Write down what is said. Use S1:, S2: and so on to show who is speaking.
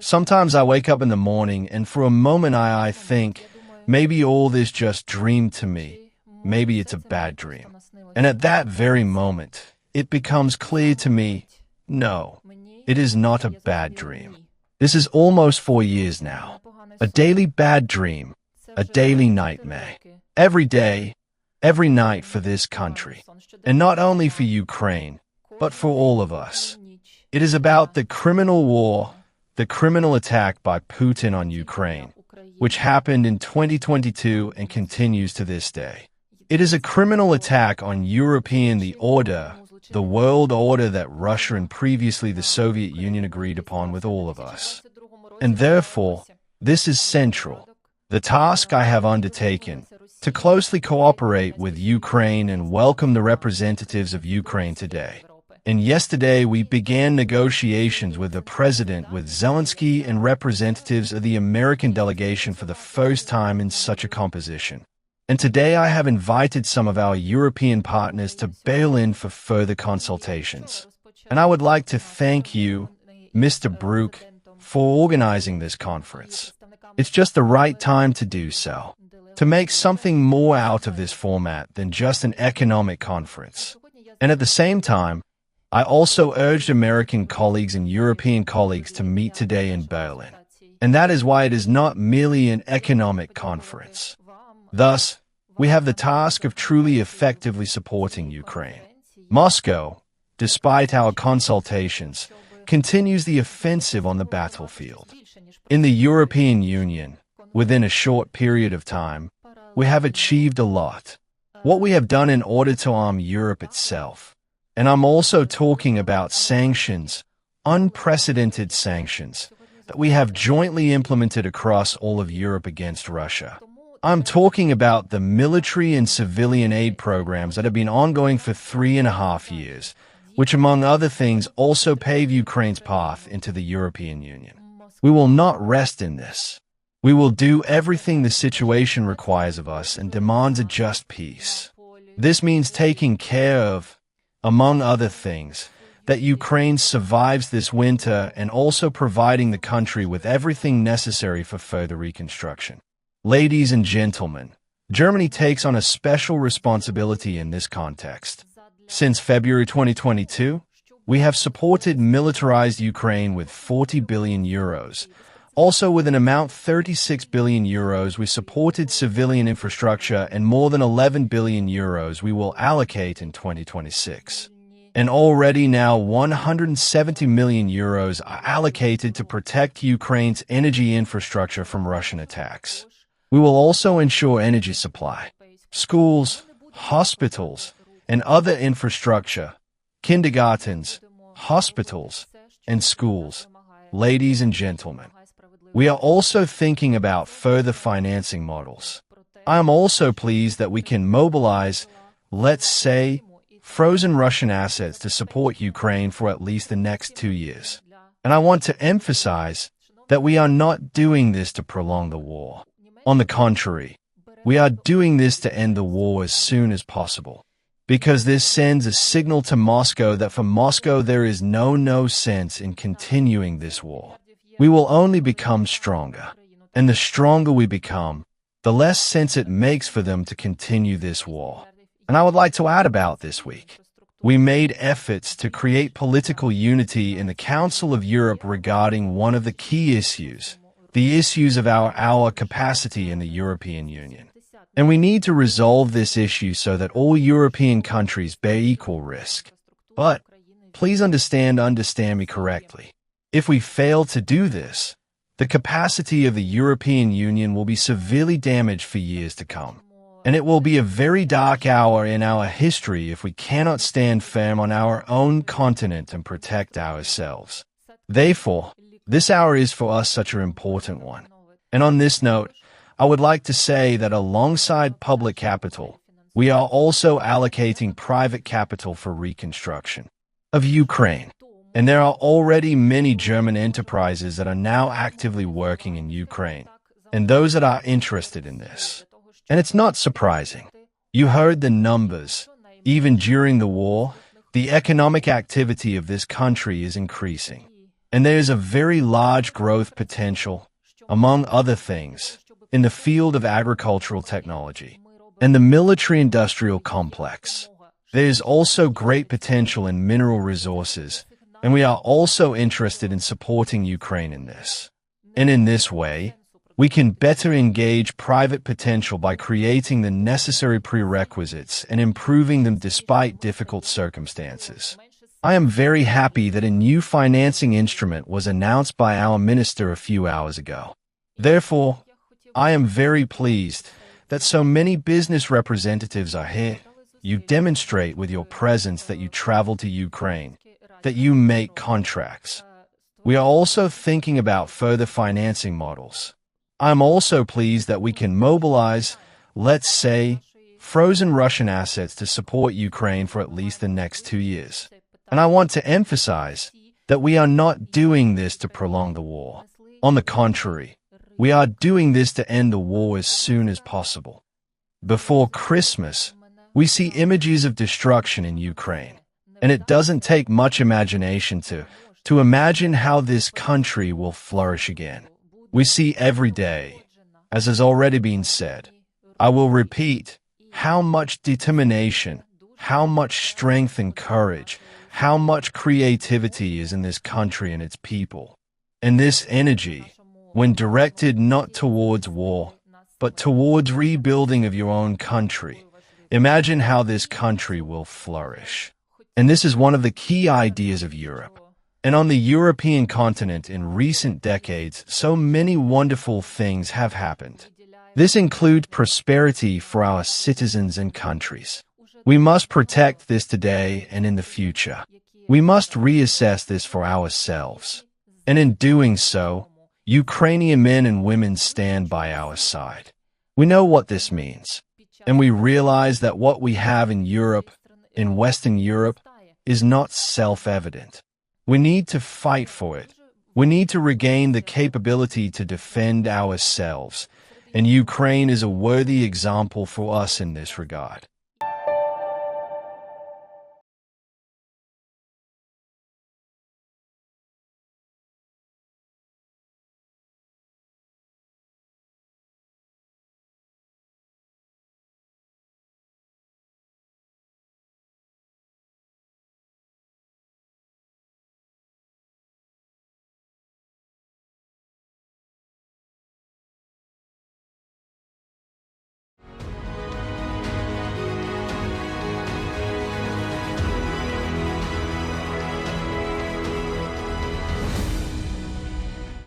S1: Sometimes I wake up in the morning and for a moment I think, maybe all this just dreamed to me. Maybe it's a bad dream. And at that very moment, it becomes clear to me, no, it is not a bad dream. This is almost 4 years now. A daily bad dream, a daily nightmare. Every day, every night for this country. And not only for Ukraine, but for all of us. It is about the criminal war, the criminal attack by Putin on Ukraine, which happened in 2022 and continues to this day. It is a criminal attack on the order, the world order that Russia and previously the Soviet Union agreed upon with all of us. And therefore, this is central. The task I have undertaken, to closely cooperate with Ukraine and welcome the representatives of Ukraine today. And yesterday we began negotiations with the President, with Zelensky and representatives of the American delegation for the first time in such a composition. And today I have invited some of our European partners to Berlin for further consultations. And I would like to thank you, Mr. Brook, for organizing this conference. It's just the right time to do so, to make something more out of this format than just an economic conference. And at the same time, I also urged American colleagues and European colleagues to meet today in Berlin. And that is why it is not merely an economic conference. Thus, we have the task of truly effectively supporting Ukraine. Moscow, despite our consultations, continues the offensive on the battlefield. In the European Union, within a short period of time, we have achieved a lot. What we have done in order to arm Europe itself. And I'm also talking about sanctions, unprecedented sanctions, that we have jointly implemented across all of Europe against Russia. I'm talking about the military and civilian aid programs that have been ongoing for 3.5 years, which among other things also pave Ukraine's path into the European Union. We will not rest in this. We will do everything the situation requires of us and demands a just peace. This means taking care of, among other things, that Ukraine survives this winter and also providing the country with everything necessary for further reconstruction. Ladies and gentlemen, Germany takes on a special responsibility in this context. Since February 2022, we have supported militarized Ukraine with 40 billion euros. Also with an amount 36 billion euros, we supported civilian infrastructure and more than 11 billion euros we will allocate in 2026. And already now 170 million euros are allocated to protect Ukraine's energy infrastructure from Russian attacks. We will also ensure energy supply, schools, hospitals, and other infrastructure, kindergartens, hospitals, and schools. Ladies and gentlemen, we are also thinking about further financing models. I am also pleased that we can mobilize, let's say, frozen Russian assets to support Ukraine for at least the next 2 years. And I want to emphasize that we are not doing this to prolong the war. On the contrary, we are doing this to end the war as soon as possible. Because this sends a signal to Moscow that for Moscow there is no sense in continuing this war. We will only become stronger. And the stronger we become, the less sense it makes for them to continue this war. And I would like to add about this week. We made efforts to create political unity in the Council of Europe regarding one of the key issues, the issues of our capacity in the European Union. And we need to resolve this issue so that all European countries bear equal risk. But, please understand me correctly. If we fail to do this, the capacity of the European Union will be severely damaged for years to come. And it will be a very dark hour in our history if we cannot stand firm on our own continent and protect ourselves. Therefore, this hour is for us such an important one. And on this note, I would like to say that alongside public capital, we are also allocating private capital for reconstruction of Ukraine. And there are already many German enterprises that are now actively working in Ukraine, and those that are interested in this. And it's not surprising. You heard the numbers. Even during the war, the economic activity of this country is increasing. And there is a very large growth potential, among other things, in the field of agricultural technology and the military-industrial complex. There is also great potential in mineral resources, and we are also interested in supporting Ukraine in this. And in this way, we can better engage private potential by creating the necessary prerequisites and improving them despite difficult circumstances. I am very happy that a new financing instrument was announced by our minister a few hours ago. Therefore, I am very pleased that so many business representatives are here. You demonstrate with your presence that you travel to Ukraine, that you make contracts. We are also thinking about further financing models. I'm also pleased that we can mobilize, let's say, frozen Russian assets to support Ukraine for at least the next 2 years. And I want to emphasize that we are not doing this to prolong the war. On the contrary, we are doing this to end the war as soon as possible. Before Christmas, we see images of destruction in Ukraine, and it doesn't take much imagination to imagine how this country will flourish again. We see every day, as has already been said, I will repeat, how much determination, how much strength and courage, how much creativity is in this country and its people. And this energy, when directed not towards war, but towards rebuilding of your own country, imagine how this country will flourish. And this is one of the key ideas of Europe. And on the European continent in recent decades, so many wonderful things have happened. This includes prosperity for our citizens and countries. We must protect this today and in the future. We must reassess this for ourselves. And in doing so, Ukrainian men and women stand by our side. We know what this means. And we realize that what we have in Europe, in Western Europe, is not self-evident. We need to fight for it. We need to regain the capability to defend ourselves. And Ukraine is a worthy example for us in this regard.